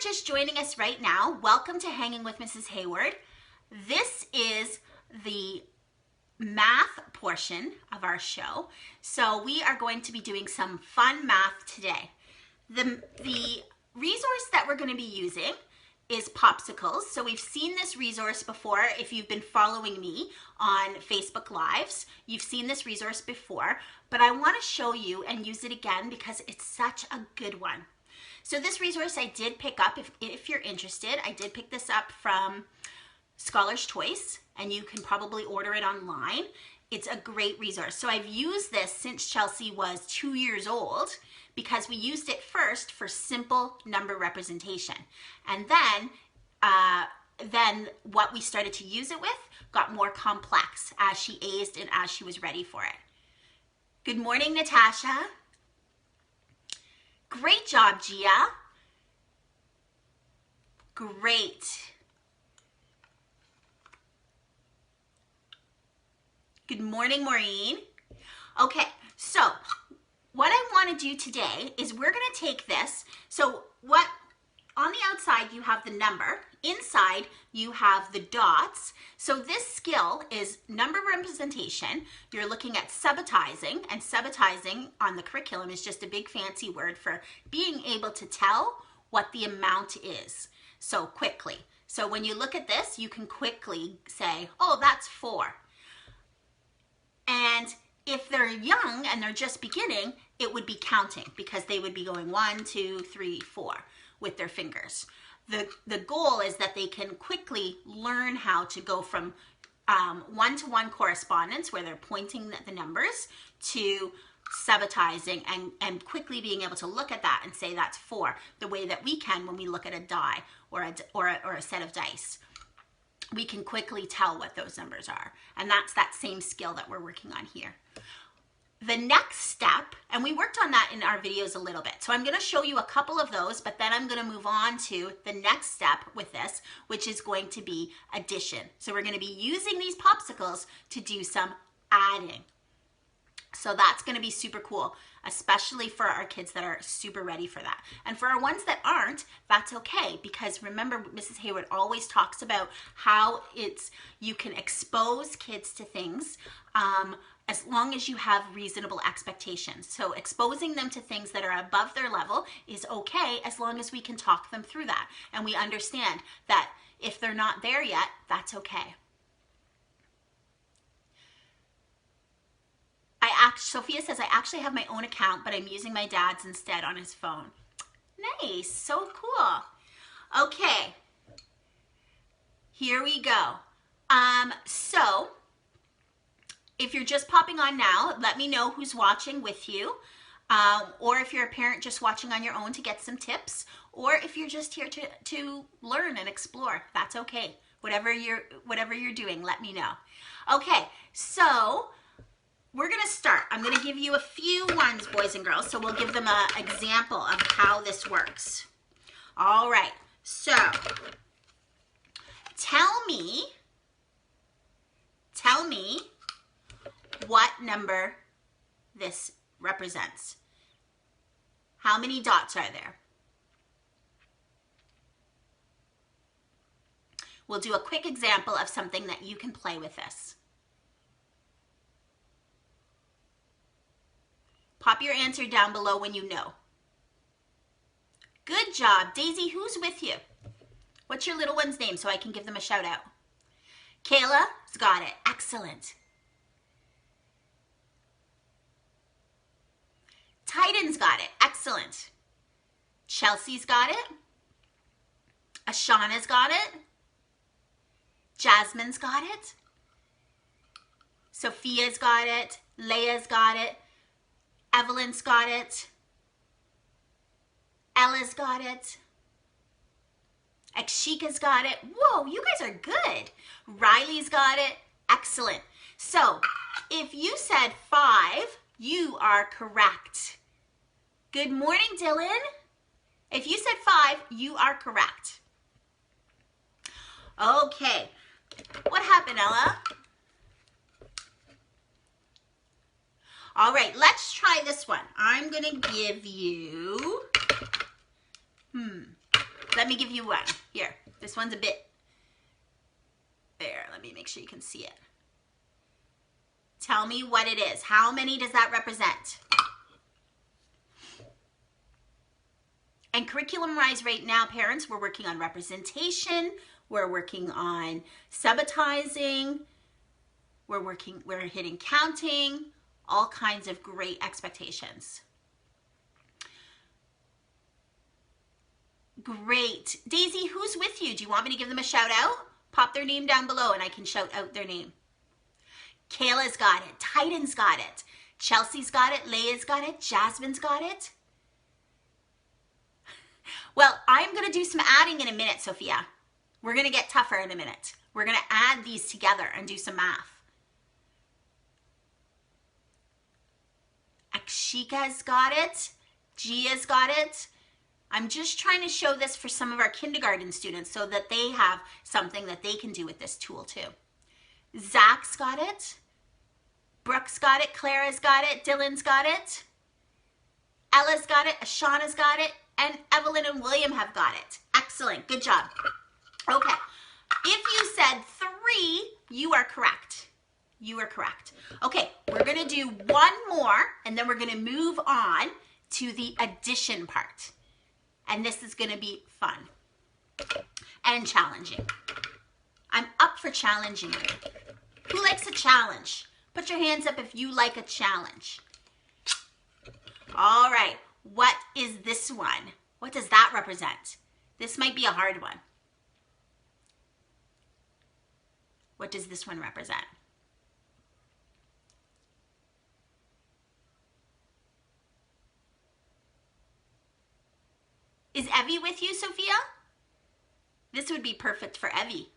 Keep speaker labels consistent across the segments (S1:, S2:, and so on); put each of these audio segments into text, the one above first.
S1: just joining us right now, welcome to Hanging with Mrs. Hayward. This is the math portion of our show. So we are going to be doing some fun math today. The resource that we're going to be using is Popsicles. So we've seen this resource before. If you've been following me on Facebook Lives, you've seen this resource before, but I want to show you and use it again because it's such a good one. So this resource I did pick up, if you're interested, I did pick this up from Scholar's Choice, and you can probably order it online. It's a great resource. So I've used this since Chelsea was 2 years old because we used it first for simple number representation. And then what we started to use it with got more complex as she aged and as she was ready for it. Good morning, Natasha. Great job, Gia. Great. Good morning, Maureen. Okay, so what I want to do today is we're going to take this. So on the outside, you have the number. Inside, you have the dots. So this skill is number representation. You're looking at subitizing, and subitizing on the curriculum is just a big fancy word for being able to tell what the amount is. So quickly. So when you look at this, you can quickly say, oh, that's 4. And if they're young and they're just beginning, it would be counting because they would be going 1, 2, 3, 4 with their fingers. The goal is that they can quickly learn how to go from one-to-one correspondence where they're pointing the numbers to subitizing and quickly being able to look at that and say that's 4, the way that we can when we look at a die or a set of dice. We can quickly tell what those numbers are. And that's that same skill that we're working on here. The next step, and we worked on that in our videos a little bit. So I'm going to show you a couple of those, but then I'm going to move on to the next step with this, which is going to be addition. So we're going to be using these popsicles to do some adding. So that's going to be super cool, especially for our kids that are super ready for that. And for our ones that aren't, that's okay, because remember, Mrs. Hayward always talks about how you can expose kids to things as long as you have reasonable expectations. So exposing them to things that are above their level is okay as long as we can talk them through that. And we understand that if they're not there yet, that's okay. Sophia says, I actually have my own account, but I'm using my dad's instead on his phone. Nice, so cool. Okay, here we go. So if you're just popping on now, let me know who's watching with you. Or if you're a parent just watching on your own to get some tips, or if you're just here to learn and explore, that's okay. Whatever you're doing, let me know. Okay, so we're going to start. I'm going to give you a few ones, boys and girls, so we'll give them an example of how this works. All right, so tell me what number this represents. How many dots are there? We'll do a quick example of something that you can play with this. Pop your answer down below when you know. Good job. Daisy, who's with you? What's your little one's name so I can give them a shout out? Kayla's got it. Excellent. Titan's got it. Excellent. Chelsea's got it. Ashana's got it. Jasmine's got it. Sophia's got it. Leia's got it. Evelyn's got it. Ella's got it. Akshika's got it. Whoa, you guys are good. Riley's got it. Excellent. So if you said 5, you are correct. Good morning, Dylan. If you said 5, you are correct. Okay. What happened, Ella? All right, let's try this one. I'm going to give you, Let me give you one. Here, this one's a bit, there, let me make sure you can see it. Tell me what it is. How many does that represent? And curriculum-wise right now, parents, we're working on representation, we're working on sabotizing, we're hitting counting, all kinds of great expectations. Great. Daisy, who's with you? Do you want me to give them a shout out? Pop their name down below and I can shout out their name. Kayla's got it. Titan's got it. Chelsea's got it. Leia's got it. Jasmine's got it. Well, I'm going to do some adding in a minute, Sophia. We're going to get tougher in a minute. We're going to add these together and do some math. Akshika's got it. Gia's got it. I'm just trying to show this for some of our kindergarten students so that they have something that they can do with this tool too. Zach's got it. Brooke's got it. Clara's got it. Dylan's got it. Ella's got it. Ashana's got it. And Evelyn and William have got it. Excellent. Good job. Okay. If you said 3, you are correct. You are correct. Okay. We're going to do one more and then we're going to move on to the addition part. And this is going to be fun and challenging. I'm up for challenging you. Who likes a challenge? Put your hands up if you like a challenge. All right. What is this one? What does that represent? This might be a hard one. What does this one represent? Is Evie with you, Sophia? This would be perfect for Evie.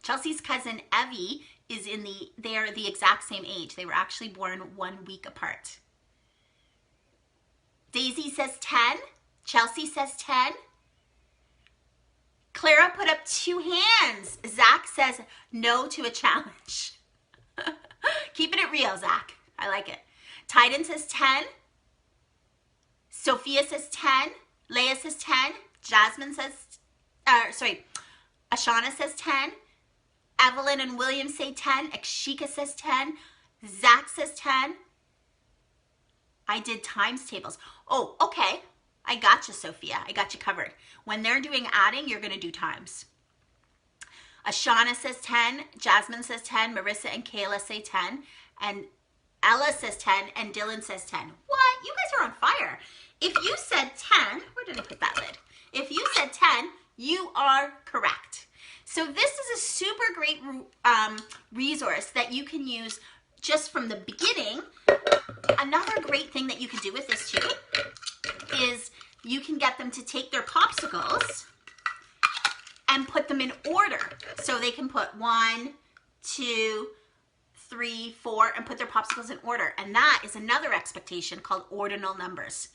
S1: Chelsea's cousin Evie is they're the exact same age. They were actually born 1 week apart. Daisy says 10. Chelsea says 10. Clara put up 2 hands. Zach says no to a challenge. Keeping it real, Zach. I like it. Titan says 10. Sophia says 10. Leia says 10. Jasmine says, Ashana says 10. Evelyn and William say 10. Akshika says 10. Zach says 10. I did times tables. Oh, okay. I got you, Sophia. I got you covered. When they're doing adding, you're going to do times. Ashana says 10. Jasmine says 10. Marissa and Kayla say 10. And Ella says 10. And Dylan says 10. What? You guys are on fire. If you said 10, where did I put that lid? If you said 10, you are correct. So this is a super great resource that you can use just from the beginning. Another great thing that you can do with this too is you can get them to take their popsicles and put them in order. So they can put 1, 2, 3, 4 and put their popsicles in order. And that is another expectation called ordinal numbers.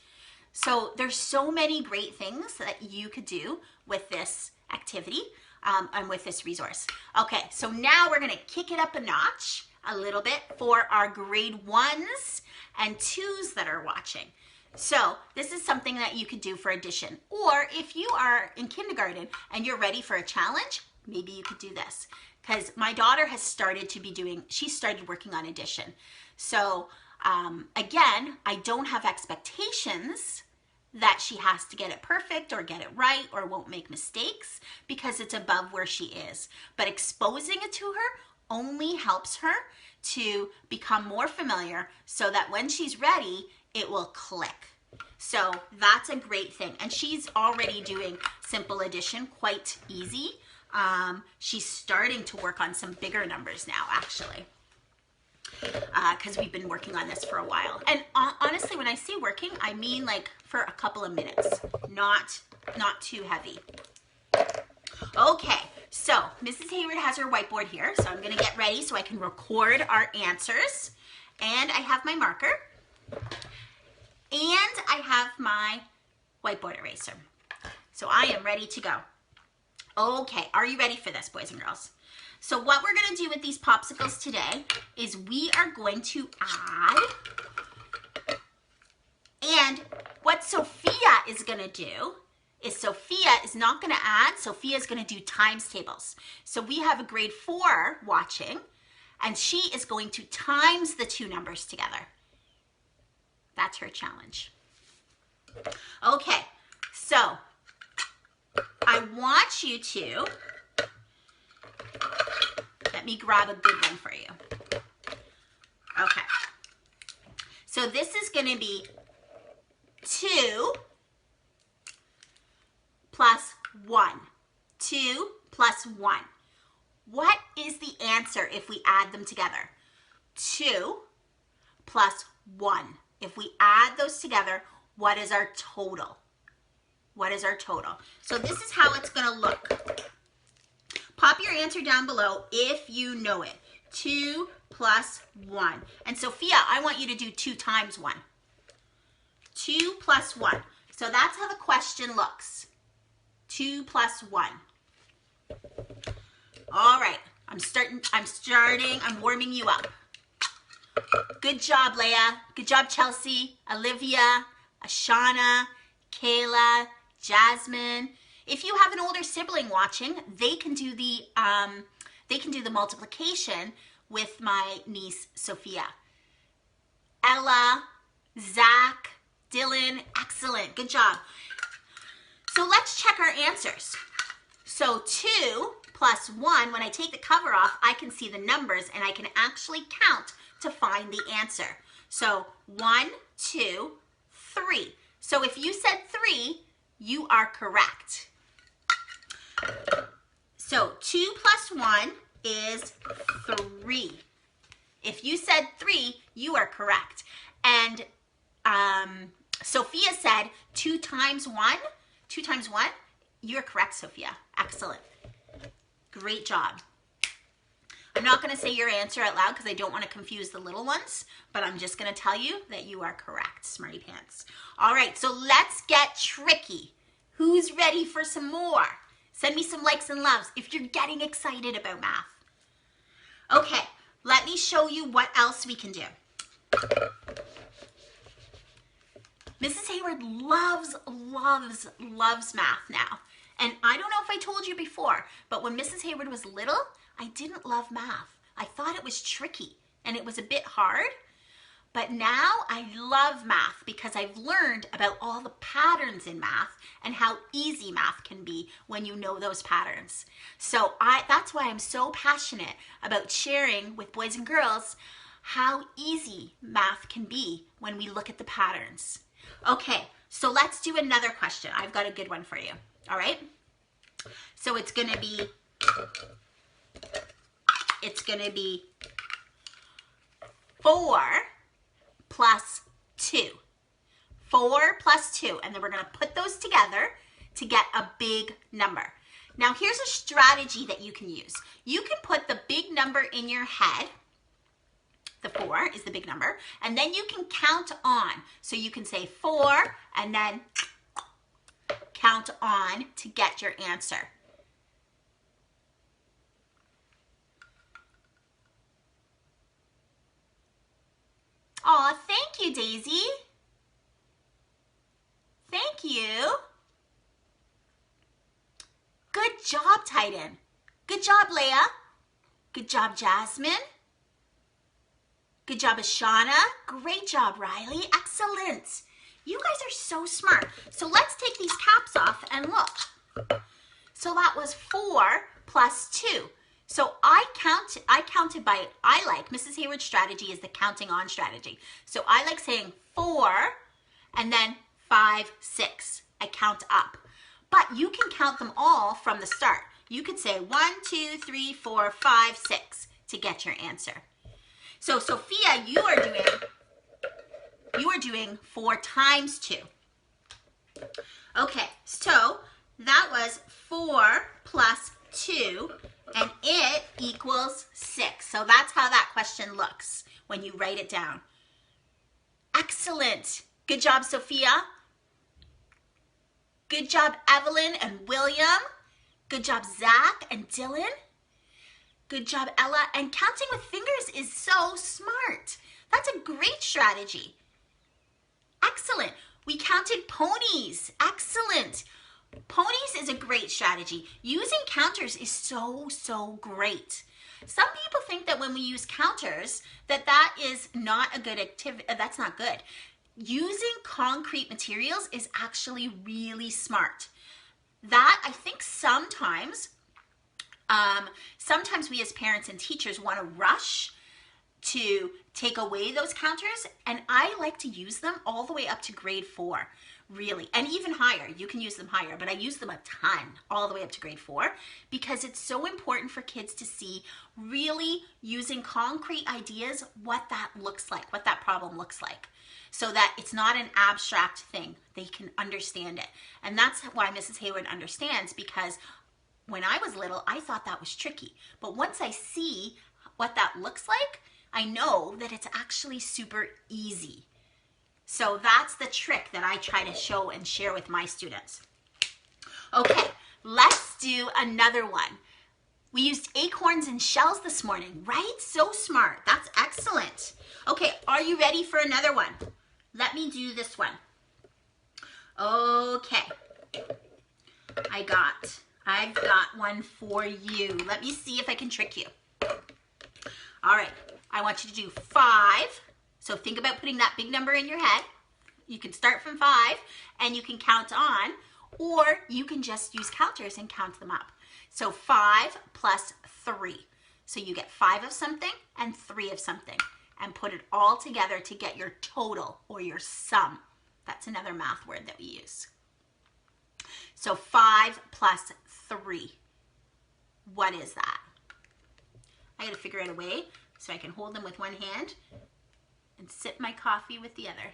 S1: So there's so many great things that you could do with this activity. And with this resource. Okay, so now we're going to kick it up a notch a little bit for our grade 1s and 2s that are watching. So this is something that you could do for addition. Or if you are in kindergarten and you're ready for a challenge, maybe you could do this. Because my daughter has started she started working on addition. So again, I don't have expectations that she has to get it perfect or get it right or won't make mistakes because it's above where she is. But exposing it to her only helps her to become more familiar so that when she's ready, it will click. So that's a great thing. And she's already doing simple addition quite easy. She's starting to work on some bigger numbers now, actually. Because we've been working on this for a while. And honestly, when I say working, I mean like for a couple of minutes, not too heavy. Okay, so Mrs. Hayward has her whiteboard here, so I'm going to get ready so I can record our answers. And I have my marker. And I have my whiteboard eraser. So I am ready to go. Okay, are you ready for this, boys and girls? So what we're going to do with these popsicles today is we are going to add And what Sophia is going to do is Sophia is not going to add. Sophia is going to do times tables. So we have a grade 4 watching, and she is going to times the two numbers together. That's her challenge. Okay, so I want you to, let me grab a good one for you. Okay, so this is going to be 2 plus 1. 2 plus 1. What is the answer if we add them together? 2 plus 1. If we add those together, what is our total? What is our total? So this is how it's going to look. Pop your answer down below if you know it. 2 plus 1. And Sophia, I want you to do 2 times 1. 2 plus 1. So that's how the question looks. 2 plus 1. All right, I'm warming you up. Good job, Leah. Good job, Chelsea, Olivia, Ashana, Kayla, Jasmine. If you have an older sibling watching, they can do the multiplication with my niece Sophia. Ella, Zach, Dylan, excellent, good job. So let's check our answers. So 2 plus 1, when I take the cover off, I can see the numbers and I can actually count to find the answer. So 1, 2, 3. So if you said 3, you are correct. So 2 plus 1 is 3. If you said 3, you are correct. And Sophia said 2 times 1. 2 times 1, you're correct, Sophia. Excellent. Great job. I'm not going to say your answer out loud because I don't want to confuse the little ones, but I'm just going to tell you that you are correct, Smarty Pants. All right, so let's get tricky. Who's ready for some more? Send me some likes and loves if you're getting excited about math. Okay, let me show you what else we can do. Mrs. Hayward loves math now. And I don't know if I told you before, but when Mrs. Hayward was little, I didn't love math. I thought it was tricky and it was a bit hard. But now I love math because I've learned about all the patterns in math and how easy math can be when you know those patterns. So that's why I'm so passionate about sharing with boys and girls how easy math can be when we look at the patterns. Okay, so let's do another question. I've got a good one for you. All right? So it's going to be 4 plus 2. 4 plus 2. And then we're going to put those together to get a big number. Now, here's a strategy that you can use. You can put the big number in your head. The 4 is the big number. And then you can count on. So you can say 4 and then count on to get your answer. Aw, thank you, Daisy. Thank you. Good job, Titan. Good job, Leah. Good job, Jasmine. Good job, Ashana. Great job, Riley. Excellent. You guys are so smart. So let's take these caps off and look. So that was 4 plus 2. So I counted by, I like, Mrs. Hayward's strategy is the counting on strategy. So I like saying 4 and then 5, 6. I count up. But you can count them all from the start. You could say 1, 2, 3, 4, 5, 6 to get your answer. So Sophia, you are doing 4 times 2. Okay, so that was 4 plus 2, and it equals 6. So that's how that question looks when you write it down. Excellent. Good job, Sophia. Good job, Evelyn and William. Good job, Zach and Dylan. Good job, Ella. And counting with fingers is so smart. That's a great strategy. Excellent. We counted ponies. Excellent. Ponies is a great strategy. Using counters is so great. Some people think that when we use counters, that is not a good activity. That's not good. Using concrete materials is actually really smart. That, I think sometimes we as parents and teachers want to rush to take away those counters, and I like to use them all the way up to grade 4, really, and even higher. You can use them higher, but I use them a ton all the way up to grade 4 because it's so important for kids to see really using concrete ideas what that looks like, what that problem looks like, so that it's not an abstract thing. They can understand it. And that's why Mrs. Hayward understands, because when I was little, I thought that was tricky. But once I see what that looks like, I know that it's actually super easy. So that's the trick that I try to show and share with my students. Okay, let's do another one. We used acorns and shells this morning, right? So smart. That's excellent. Okay, are you ready for another one? Let me do this one. Okay. I've got one for you. Let me see if I can trick you. All right. I want you to do 5. So think about putting that big number in your head. You can start from 5 and you can count on, or you can just use counters and count them up. So 5 plus 3. So you get 5 of something and 3 of something, and put it all together to get your total or your sum. That's another math word that we use. So 5 plus 3. What is that? I gotta figure out a way so I can hold them with one hand and sip my coffee with the other.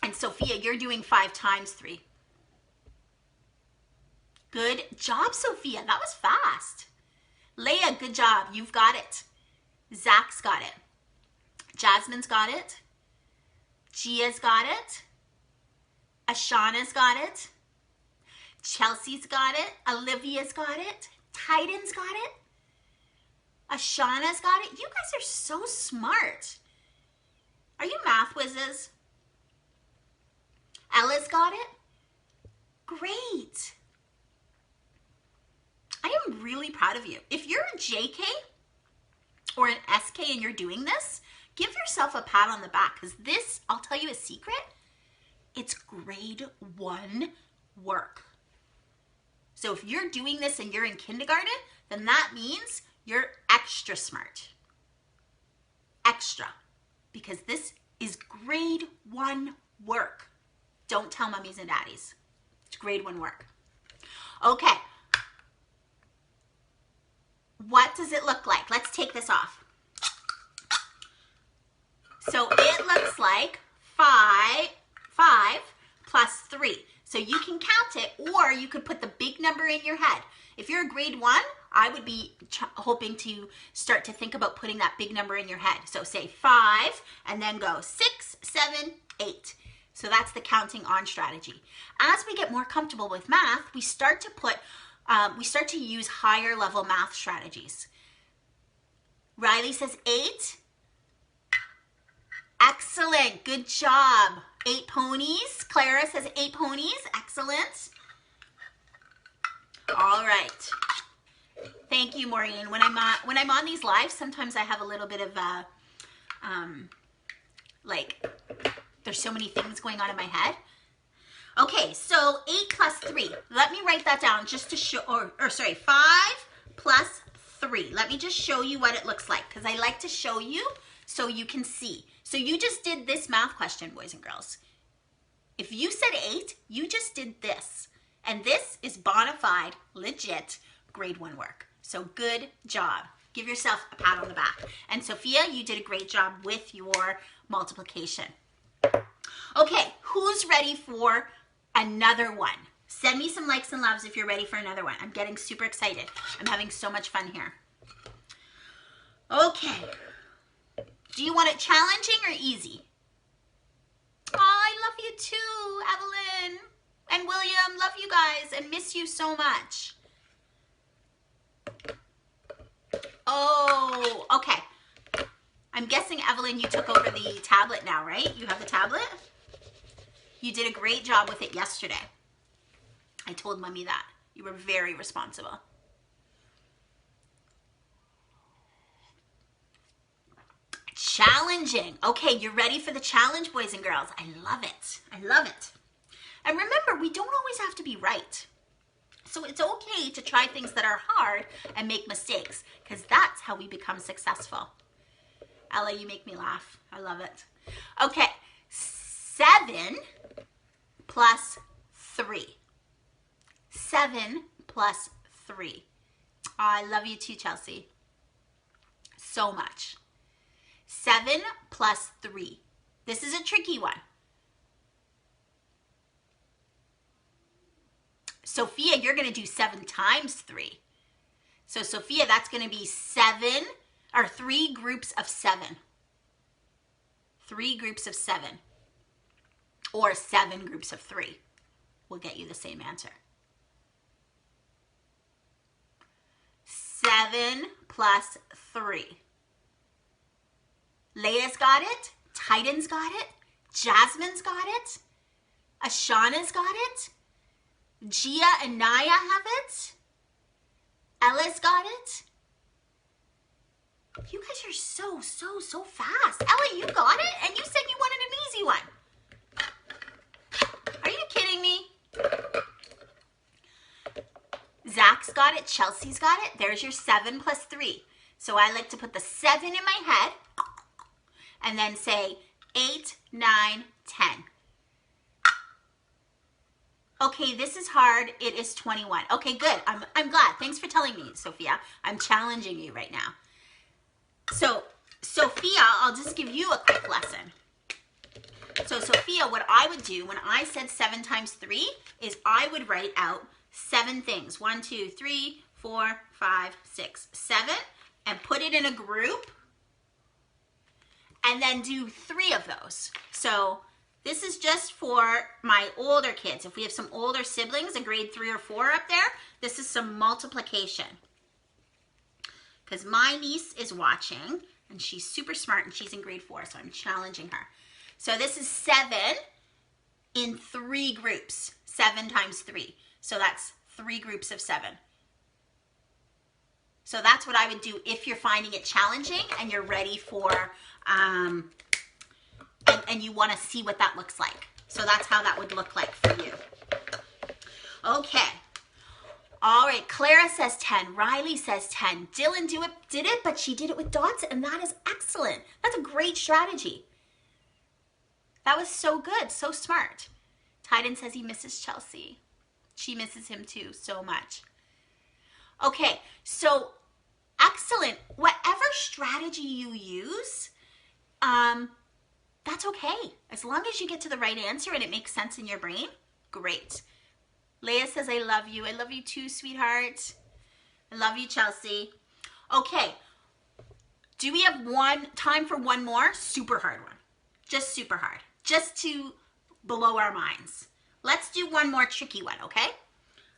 S1: And Sophia, you're doing 5 times 3. Good job, Sophia. That was fast. Leah, good job. You've got it. Zach's got it. Jasmine's got it. Gia's got it. Ashana's got it. Chelsea's got it. Olivia's got it. Titan's got it. Ashana's got it. You guys are so smart. Are you math whizzes? Ella's got it. Great. I am really proud of you. If you're a JK or an SK and you're doing this, give yourself a pat on the back, because this, I'll tell you a secret, it's grade 1 work. So if you're doing this and you're in kindergarten, then that means you're extra smart. Extra. Because this is grade 1 work. Don't tell mummies and daddies. It's grade 1 work. Okay. What does it look like? Let's take this off. So it looks like 5 plus 3. So you can count it, or you could put the big number in your head. If you're a grade 1, I would be hoping to start to think about putting that big number in your head. So say 5 and then go 6, 7, 8. So that's the counting on strategy. As we get more comfortable with math, we start to use higher level math strategies. Riley says 8. Excellent. Good job. 8 ponies. Clara says 8 ponies. Excellent. All right. Thank you, Maureen. When I'm on these lives, sometimes I have a little bit of there's so many things going on in my head. Okay, so 8 plus 3. Let me write that down just to show, 5 plus 3. Let me just show you what it looks like, because I like to show you so you can see. So you just did this math question, boys and girls. If you said 8, you just did this. And this is bona fide, legit, grade 1 work. So good job. Give yourself a pat on the back. And Sophia, you did a great job with your multiplication. Okay, who's ready for another one? Send me some likes and loves if you're ready for another one. I'm getting super excited. I'm having so much fun here. Okay. Do you want it challenging or easy? Oh, I love you too, Evelyn and William. Love you guys and miss you so much. Oh, okay. I'm guessing Evelyn Dylan, you took over the tablet now, right? You have the tablet? You did a great job with it yesterday. I told Mommy that. You were very responsible. Challenging. Okay, you're ready for the challenge, boys and girls. I love it. I love it. And remember, we don't always have to be right. So it's okay to try things that are hard and make mistakes, because that's how we become successful. Ella, you make me laugh. I love it. Okay, 7 plus 3. 7 plus 3. Oh, I love you too, Chelsea. So much. 7 plus 3. This is a tricky one. Sophia, you're going to do 7 times 3. So Sophia, that's going to be 3 groups of 7. 3 groups of 7. Or 7 groups of 3 will get you the same answer. 7 plus 3. Leia's got it. Titan's got it. Jasmine's got it. Ashana's got it. Gia and Naya have it. Ella's got it. You guys are so fast. Ella, you got it, and you said you wanted an easy one. Are you kidding me? Zach's got it. Chelsea's got it. There's your 7 plus 3. So I like to put the 7 in my head and then say 8, 9, 10. Okay, this is hard. It is 21. Okay, good. I'm glad. Thanks for telling me, Sophia. I'm challenging you right now. So, Sophia, I'll just give you a quick lesson. So, Sophia, what I would do when I said 7 times 3 is I would write out 7 things. 1, 2, 3, 4, 5, 6, 7, and put it in a group, and then do 3 of those. So, this is just for my older kids. If we have some older siblings, a grade 3 or 4 up there, this is some multiplication. Because my niece is watching, and she's super smart, and she's in grade 4, so I'm challenging her. So this is 7 in 3 groups. 7 times 3. So that's 3 groups of 7. So that's what I would do if you're finding it challenging and you're ready for, and you want to see what that looks like. So that's how that would look like for you. Okay. All right, Clara says 10. Riley says 10. Dylan did it, but she did it with dots, and that is excellent. That's a great strategy. That was so good, so smart. Titan says he misses Chelsea. She misses him too, so much. Okay, so excellent. Whatever strategy you use, that's okay. As long as you get to the right answer and it makes sense in your brain, great. Leia says, I love you. I love you too, sweetheart. I love you, Chelsea. Okay. Do we have time for one more? Super hard one. Just super hard. Just to blow our minds. Let's do one more tricky one, okay?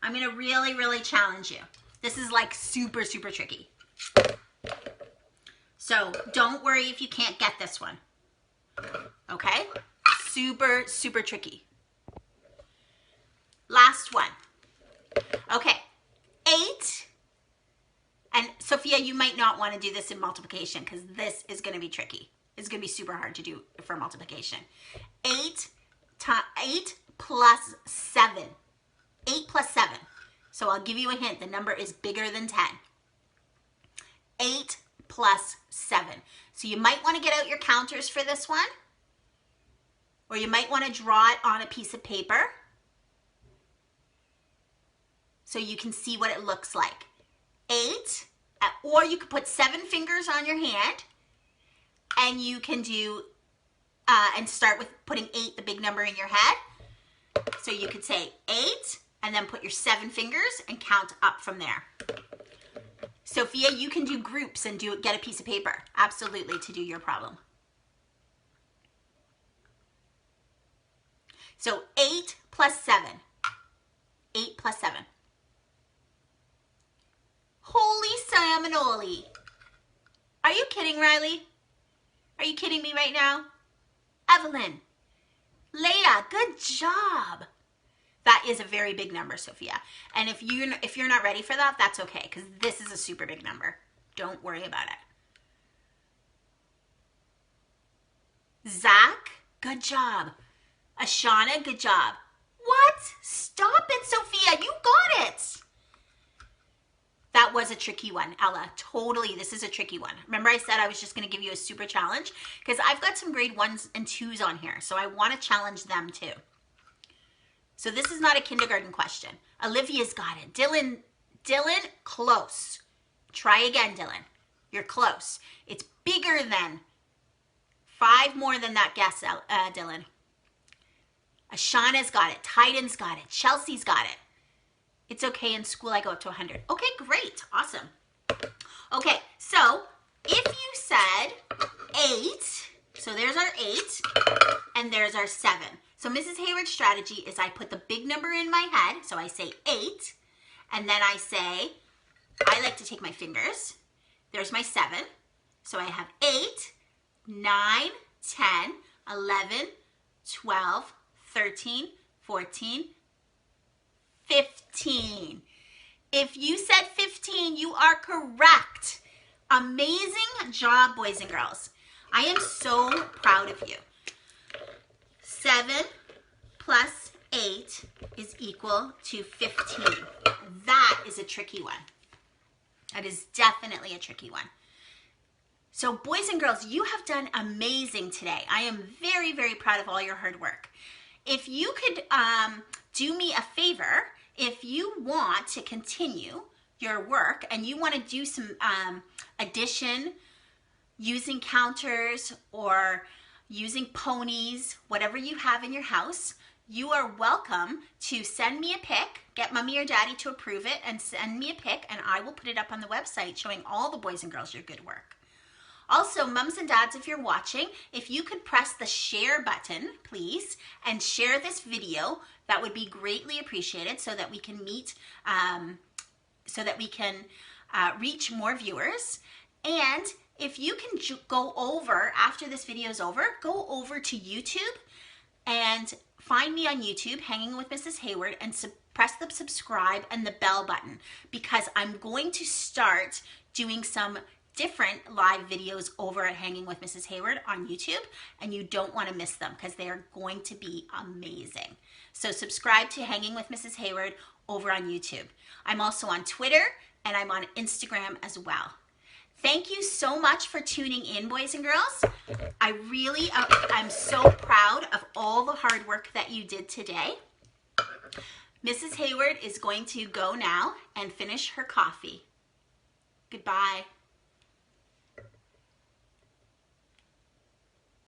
S1: I'm going to really, really challenge you. This is like super, super tricky. So don't worry if you can't get this one. Okay? Super, super tricky. Last one. Okay. 8. And Sophia, you might not want to do this in multiplication because this is going to be tricky. It's going to be super hard to do for multiplication. 8 plus 7. 8 plus 7. So I'll give you a hint. The number is bigger than 10. 8 plus 7. So you might want to get out your counters for this one. Or you might want to draw it on a piece of paper, so you can see what it looks like. 8, or you could put 7 fingers on your hand, and you can do, and start with putting 8, the big number in your head. So you could say 8, and then put your 7 fingers and count up from there. Sophia, you can do groups and get a piece of paper, absolutely, to do your problem. So 8 plus 7. 8 plus 7. Holy salmonoli. Are you kidding, Riley? Are you kidding me right now? Evelyn, Leah, good job. That is a very big number, Sophia. And if you're not ready for that, that's okay, because this is a super big number. Don't worry about it. Zach, good job. Ashana, good job. What? Stop it, Sophia. You got it. That was a tricky one, Ella. Totally, this is a tricky one. Remember I said I was just going to give you a super challenge? Because I've got some grade 1s and 2s on here, so I want to challenge them too. So this is not a kindergarten question. Olivia's got it. Dylan, close. Try again, Dylan. You're close. It's bigger than 5 more than that guess, Dylan. Ashana's got it. Titan's got it. Chelsea's got it. It's okay, in school I go up to 100. Okay, great. Awesome. Okay, so if you said 8, so there's our 8, and there's our 7. So Mrs. Hayward's strategy is I put the big number in my head, so I say 8, and then I say, I like to take my fingers. There's my 7. So I have 8, 9, 10, 11, 12, 13, 14, 15. If you said 15, you are correct. Amazing job, boys and girls. I am so proud of you. 7 plus 8 is equal to 15. That is a tricky one. That is definitely a tricky one. So boys and girls, you have done amazing today. I am very, very proud of all your hard work. If you could do me a favor, if you want to continue your work and you want to do some addition using counters or using ponies, whatever you have in your house, you are welcome to send me a pic, get mommy or daddy to approve it and send me a pic, and I will put it up on the website showing all the boys and girls your good work. Also, mums and dads, if you're watching, if you could press the share button, please, and share this video, that would be greatly appreciated so that we can reach more viewers. And if you can go over, after this video is over, go over to YouTube and find me on YouTube, Hanging with Mrs. Hayward, and press the subscribe and the bell button, because I'm going to start doing some different live videos over at Hanging with Mrs. Hayward on YouTube, and you don't want to miss them because they are going to be amazing. So subscribe to Hanging with Mrs. Hayward over on YouTube. I'm also on Twitter and I'm on Instagram as well. Thank you so much for tuning in, boys and girls. I'm so proud of all the hard work that you did today. Mrs. Hayward is going to go now and finish her coffee. Goodbye.